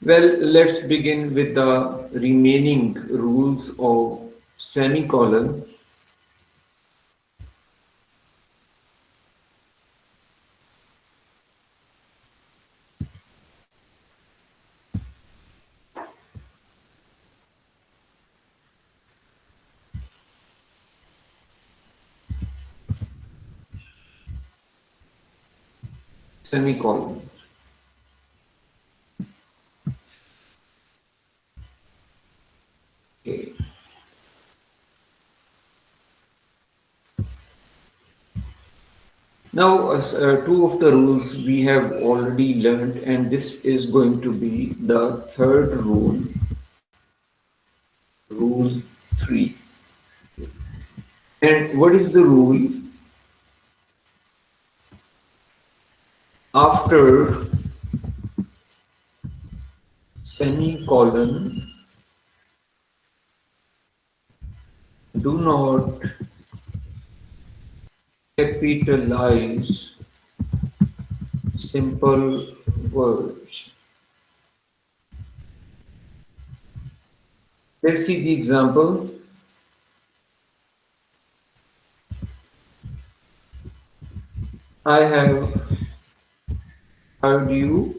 Well, let's begin with the remaining rules of semicolon. Semicolon. Okay. Now, two of the rules we have already learned, and this is going to be the third rule, rule 3. And what is the rule? After semicolon, do not capitalize simple words. Let's see the example. I have heard you.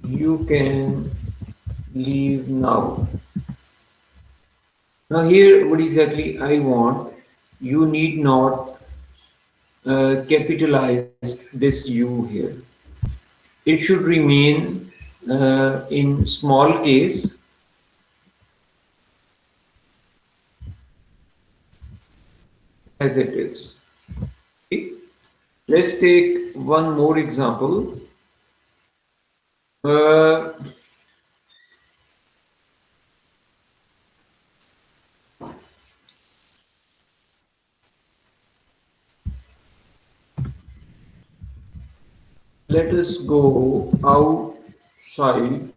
You can leave now. Now here, what exactly I want, you need not capitalize this you here. It should remain in small case as it is. Okay. Let's take one more example. Uh, Let us go outside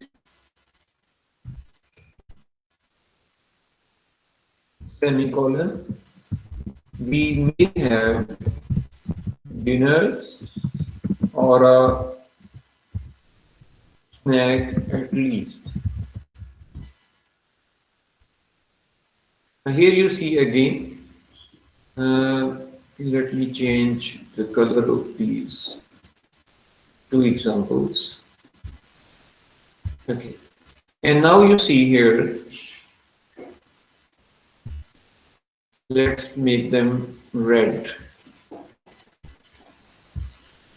semicolon. We may have dinner or a snack at least. Here you see again, let me change the color of these two examples. Okay. And now you see here, let's make them red.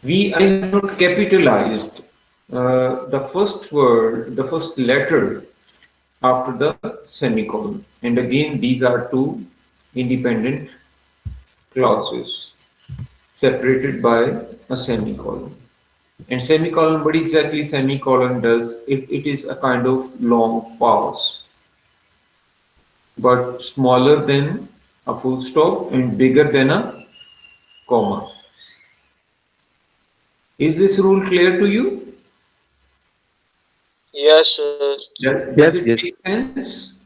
I have not capitalized the first word, the first letter after the semicolon. And again, these are two independent clauses separated by a semicolon. And semicolon, what exactly semicolon does, it is a kind of long pause, but smaller than a full stop and bigger than a comma. Is this rule clear to you? Yes, sir. Does it Yes, make sense?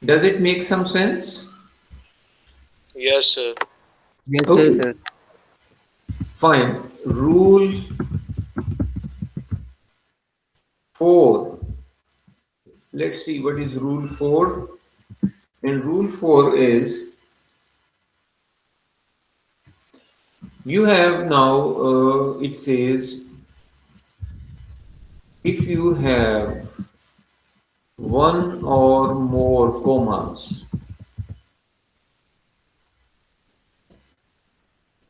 Does it make some sense? Yes, sir. yes, Okay, sir. fine. Rule 4. Let's see what is rule 4. And rule 4 is, you have now, it says, if you have one or more commas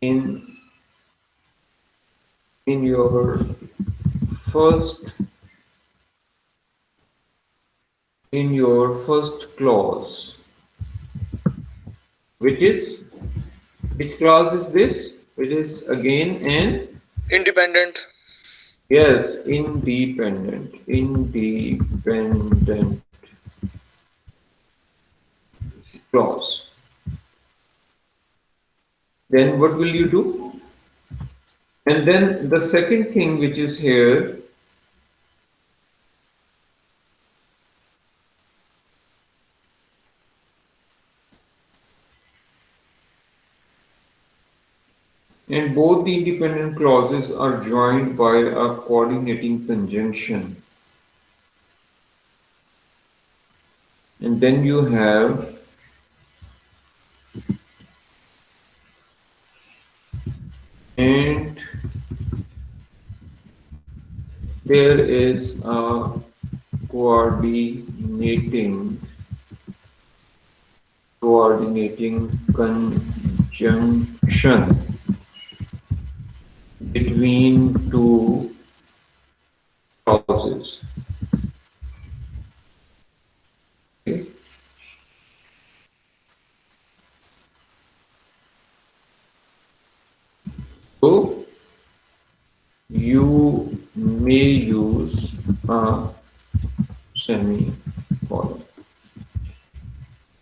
in your first clause, which clause is this? It is again an, Independent. yes, independent clause. Then what will you do? And then the second thing which is here, And both the independent clauses are joined by a coordinating conjunction. And then you have, and there is a coordinating conjunction between two clauses. Okay. So you may use a semicolon.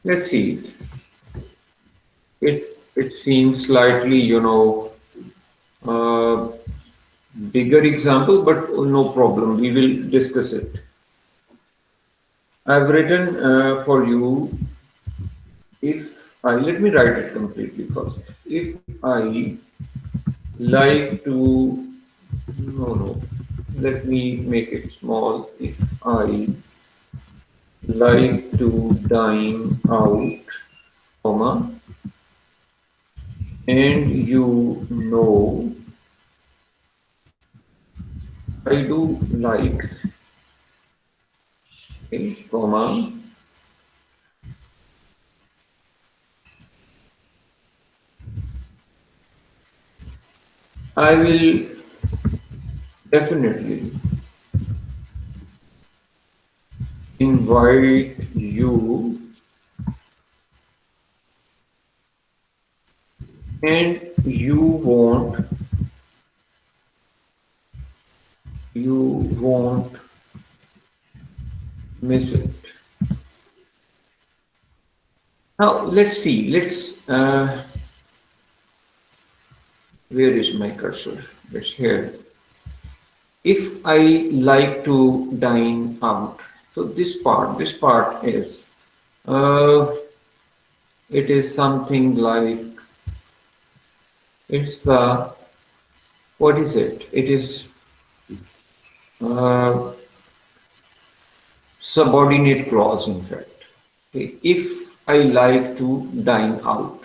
Let's see. It seems slightly, uh, bigger example, but no problem. We will discuss it. I've written for you, if I, let me write it completely first. If I like to, no, let me make it small. If I like to dine out, comma, and you know I do like, okay, comma, I will definitely invite you, and you won't miss it. Now let's see. Where is my cursor? It's here. If I like to dine out, so this part is, uh, it is something like, it's the, what is it? It is uh, subordinate clause, in fact. Okay. If I like to dine out,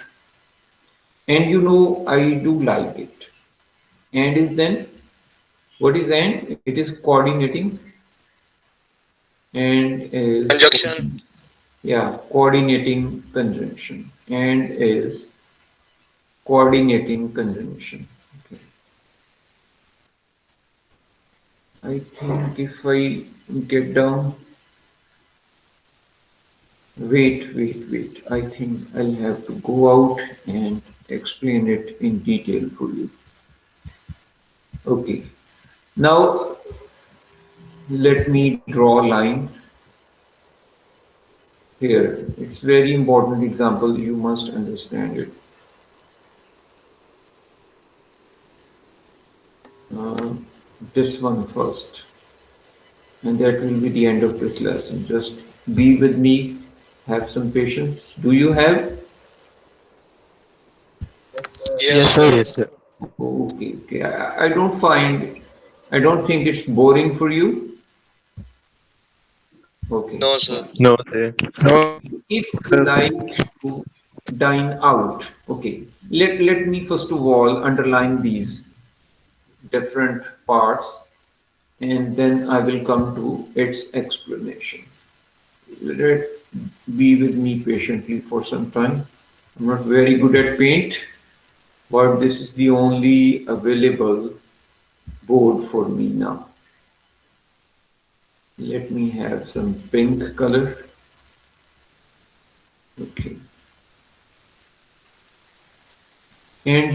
and I do like it, and is then, what is and? It is coordinating, and is, Conjunction. yeah, coordinating conjunction, and is coordinating conjunction. Okay. I think if I get down, wait. I think I'll have to go out and explain it in detail for you. Okay. Now let me draw a line here. It's very important example. You must understand it. Uh, this one first, and that will be the end of this lesson. Just be with me, have some patience. Do you have? Yes, Yes, sir. sir. Okay. I don't think it's boring for you. Okay. No, sir. No, sir. If you like to dine out, okay, let me first of all underline these different parts, and then I will come to its explanation. Let be with me patiently for some time. I'm not very good at paint, but this is the only available board for me now. Let me have some pink color. Okay. And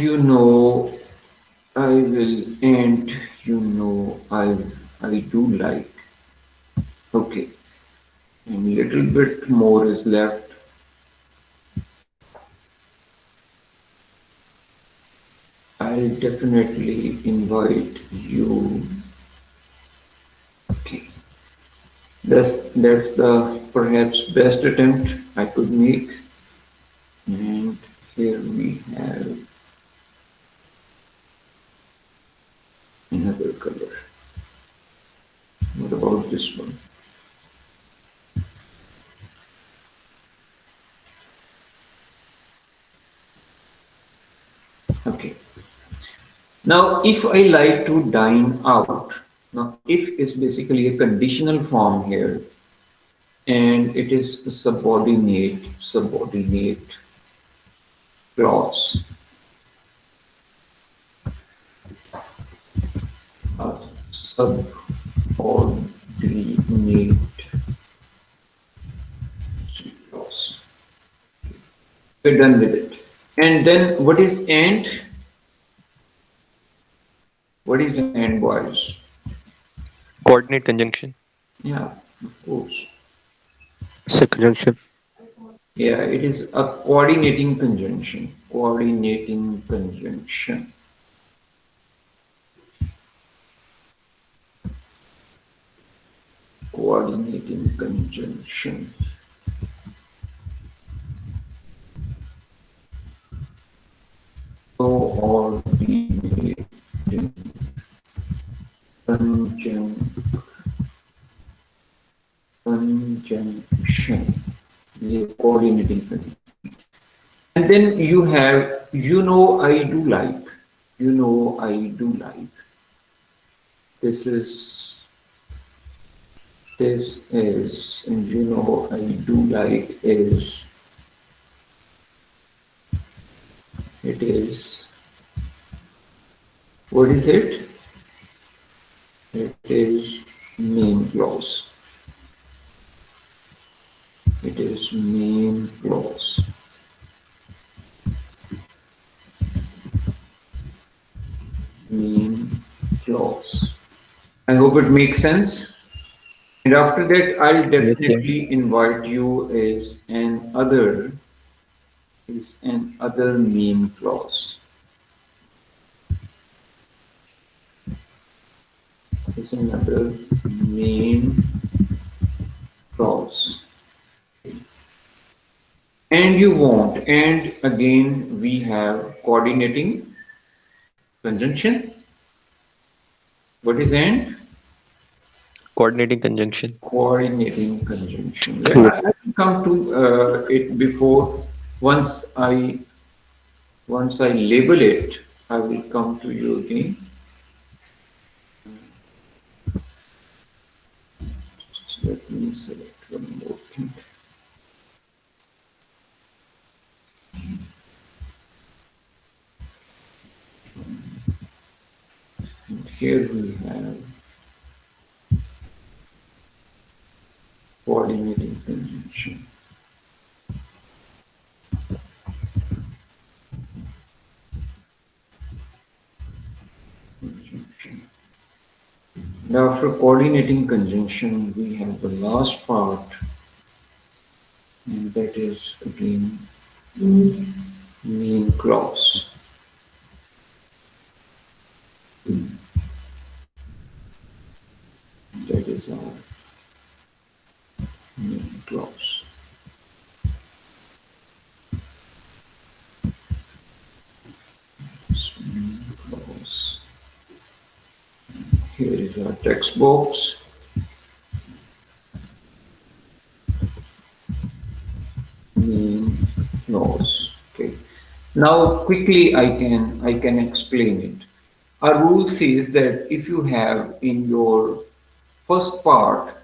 I will, and I do like. Okay. And little bit more is left. I'll definitely invite you. Okay. That's the perhaps best attempt I could make. And here we have this one. Okay. Now, if I like to dine out, now if is basically a conditional form here, and it is a subordinate clause, a subordinate clause. We're done with it. And then what is and? What is and, boys? Coordinate conjunction. Yeah, of course. It's a conjunction. Yeah, it is a coordinating conjunction. Coordinating conjunction. Coordinating conjunction. Coordinating conjunction. Yeah, coordinating conjunction. And then you have, you know, I do like. You know, I do like. This is, and you know, I do like is, it is, what is it? It is main clause. It is main clause. Main clause. I hope it makes sense. And after that, I'll Yes, sir. definitely invite you is an other main clause. Is another main clause. And you want, and again we have coordinating conjunction. What is and? Coordinating conjunction. Coordinating conjunction. Yes. I will come to it before once I label it. I will come to you again. Just let me select one more thing. And here we have coordinating conjunction. Conjunction. Now, after coordinating conjunction, we have the last part, and that is again main clause. That is our main clause. Main clause. Here is our text box. Main clause. Okay. Now quickly I can explain it. Our rule says that if you have in your first part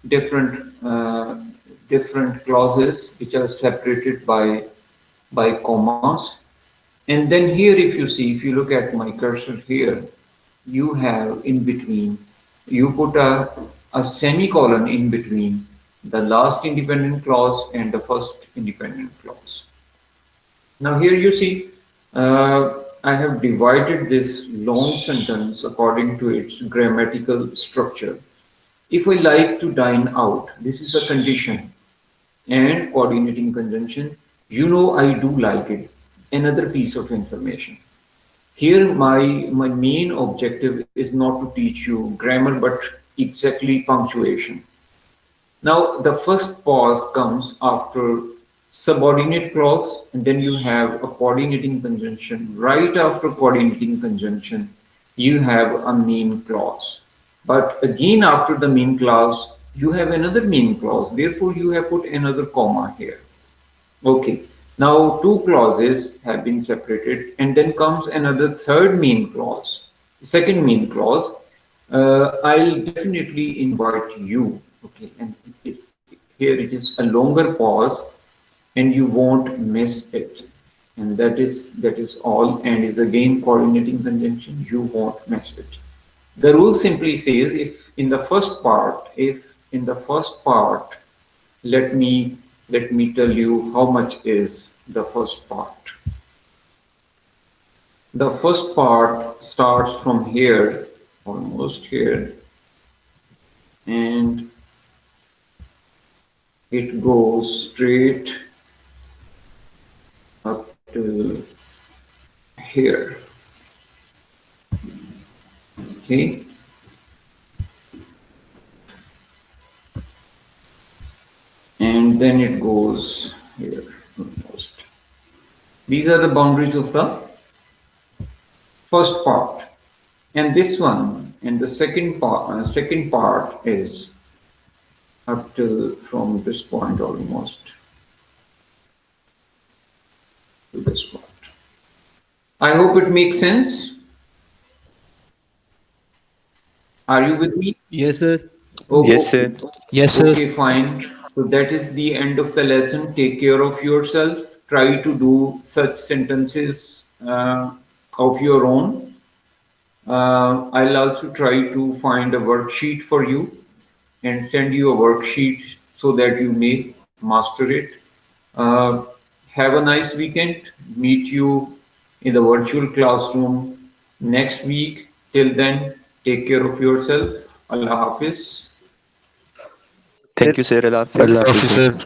different clauses which are separated by commas, and then here if you see, if you look at my cursor here, you have in between, you put a semicolon in between the last independent clause and the first independent clause. Now here you see, I have divided this long sentence according to its grammatical structure. If I like to dine out, this is a condition and coordinating conjunction. You know I do like it. Another piece of information. Here my main objective is not to teach you grammar but exactly punctuation. Now the first pause comes after subordinate clause, and then you have a coordinating conjunction. Right after coordinating conjunction, you have a main clause. But again, after the main clause, you have another main clause. Therefore, you have put another comma here. Okay. Now, two clauses have been separated, and then comes another third main clause, second main clause. I'll definitely invite you. Okay, and it, here it is a longer pause, and you won't miss it. And that is all, and is again coordinating conjunction. You won't miss it. The rule simply says if in the first part, let me tell you how much is the first part. The first part starts from here, almost here, and it goes straight up to here. Okay, and then it goes here almost. These are the boundaries of the first part, and this one and the second part is up to from this point almost to this point. I hope it makes sense. Are you with me? Yes, sir. Oh, Yes, okay. sir. Yes, sir. Okay, fine. So that is the end of the lesson. Take care of yourself. Try to do such sentences of your own. I'll also try to find a worksheet for you and send you a worksheet so that you may master it. Uh, have a nice weekend. Meet you in the virtual classroom next week. Till then, take care of yourself. Allah Hafiz. Thank you, sir. Allah Hafiz. Allah Hafiz, sir.